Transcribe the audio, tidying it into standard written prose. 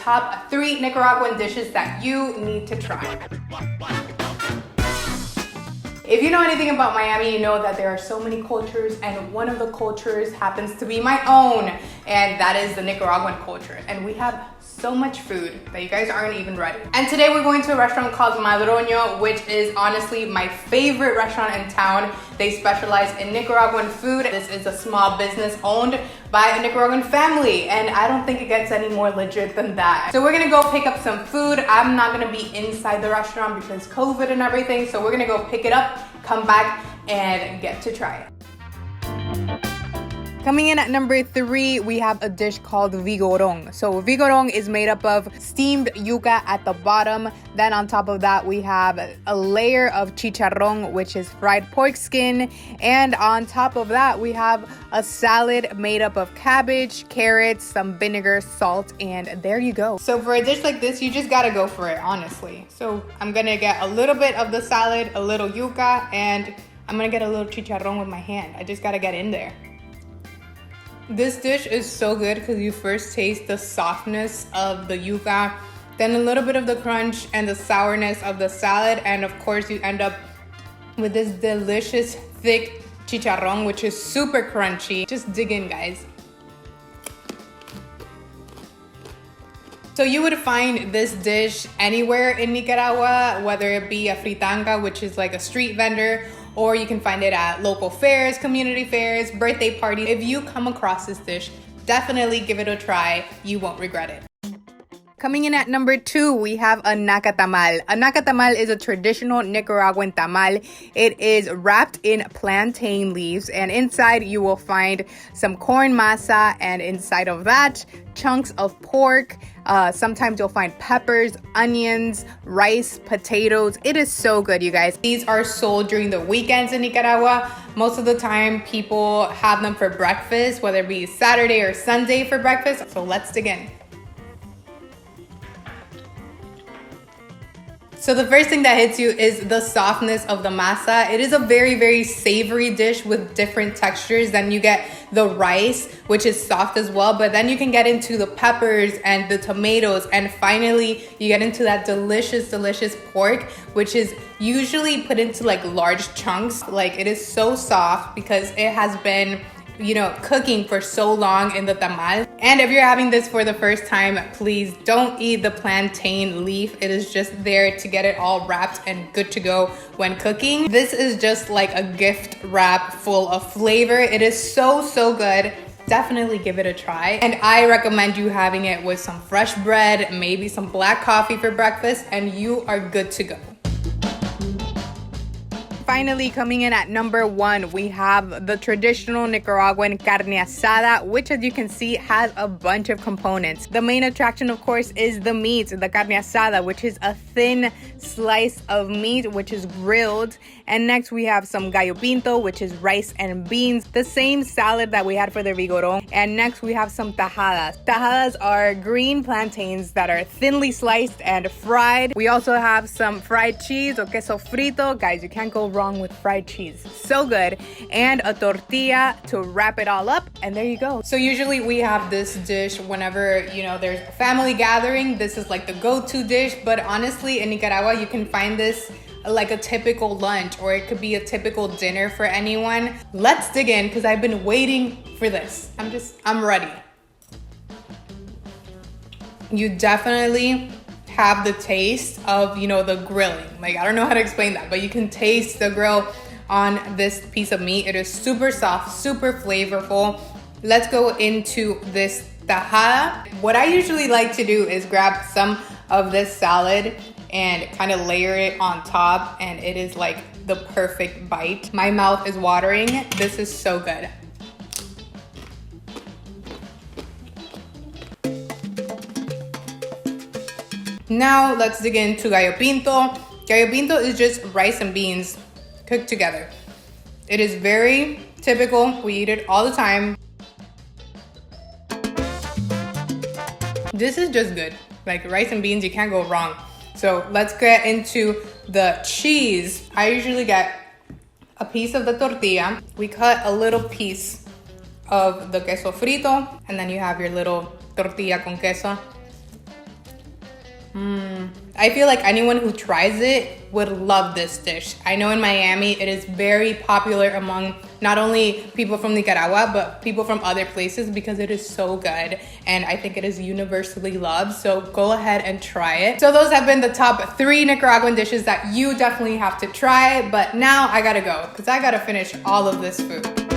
top 3 Nicaraguan dishes that you need to try. If you know anything about Miami, you know that there are so many cultures, and one of the cultures happens to be my own, and that is the Nicaraguan culture. And we have so much food that you guys aren't even ready. And today we're going to a restaurant called Madroño, which is honestly my favorite restaurant in town. They specialize in Nicaraguan food. This is a small business owned by a Nicaraguan family, and I don't think it gets any more legit than that. So we're gonna go pick up some food. I'm not gonna be inside the restaurant because COVID and everything, so we're gonna go pick it up, come back, and get to try it. Coming in at number 3, we have a dish called Vigorong. So Vigorong is made up of steamed yuca at the bottom. Then on top of that, we have a layer of chicharrón, which is fried pork skin. And on top of that, we have a salad made up of cabbage, carrots, some vinegar, salt, and there you go. So for a dish like this, you just gotta go for it, honestly. So I'm gonna get a little bit of the salad, a little yuca, and I'm gonna get a little chicharrón with my hand. I just gotta get in there. This dish is so good because you first taste the softness of the yuca, then a little bit of the crunch and the sourness of the salad, and of course you end up with this delicious thick chicharrón, which is super crunchy. Just dig in, guys. So you would find this dish anywhere in Nicaragua, whether it be a fritanga, which is like a street vendor, or you can find it at local fairs, community fairs, birthday parties. If you come across this dish, definitely give it a try. You won't regret it. Coming in at number 2, we have a Nakatamal. A Nakatamal is a traditional Nicaraguan tamal. It is wrapped in plantain leaves, and inside you will find some corn masa, and inside of that, chunks of pork. Sometimes you'll find peppers, onions, rice, potatoes. It is so good, you guys. These are sold during the weekends in Nicaragua. Most of the time, people have them for breakfast, whether it be Saturday or Sunday for breakfast. So let's dig in. So the first thing that hits you is the softness of the masa. It is a very, very savory dish with different textures. Then you get the rice, which is soft as well, but then you can get into the peppers and the tomatoes, and finally you get into that delicious, delicious pork, which is usually put into like large chunks. Like, it is so soft because it has been, you know, cooking for so long in the tamal. And if you're having this for the first time, please don't eat the plantain leaf. It is just there to get it all wrapped and good to go when cooking. This is just like a gift wrap full of flavor. It is so, so good. Definitely give it a try. And I recommend you having it with some fresh bread, maybe some black coffee for breakfast, and you are good to go. Finally, coming in at number 1, we have the traditional Nicaraguan Carne Asada, which, as you can see, has a bunch of components. The main attraction, of course, is the meat, the Carne Asada, which is a thin slice of meat, which is grilled. And next, we have some gallo pinto, which is rice and beans, the same salad that we had for the Vigorong. And next, we have some tajadas. Tajadas are green plantains that are thinly sliced and fried. We also have some fried cheese or queso frito. Guys, you can't go wrong with fried cheese. So good. And a tortilla to wrap it all up, and there you go. So usually we have this dish whenever, you know, there's a family gathering. This is like the go-to dish, but honestly in Nicaragua you can find this like a typical lunch, or it could be a typical dinner for anyone. Let's dig in because I've been waiting for this. I'm ready. You definitely have the taste of, you know, the grilling. Like, I don't know how to explain that, but you can taste the grill on this piece of meat. It is super soft, super flavorful. Let's go into this tajada. What I usually like to do is grab some of this salad and kind of layer it on top, and it is like the perfect bite. My mouth is watering. This is so good. Now let's dig into gallo pinto. Gallo pinto is just rice and beans cooked together. It is very typical. We eat it all the time. This is just good. Like, rice and beans, you can't go wrong. So let's get into the cheese. I usually get a piece of the tortilla. We cut a little piece of the queso frito, and then you have your little tortilla con queso. I feel like anyone who tries it would love this dish. I know in Miami it is very popular among not only people from Nicaragua, but people from other places because it is so good. And I think it is universally loved. So go ahead and try it. So those have been the top 3 Nicaraguan dishes that you definitely have to try. But now I gotta go because I gotta finish all of this food.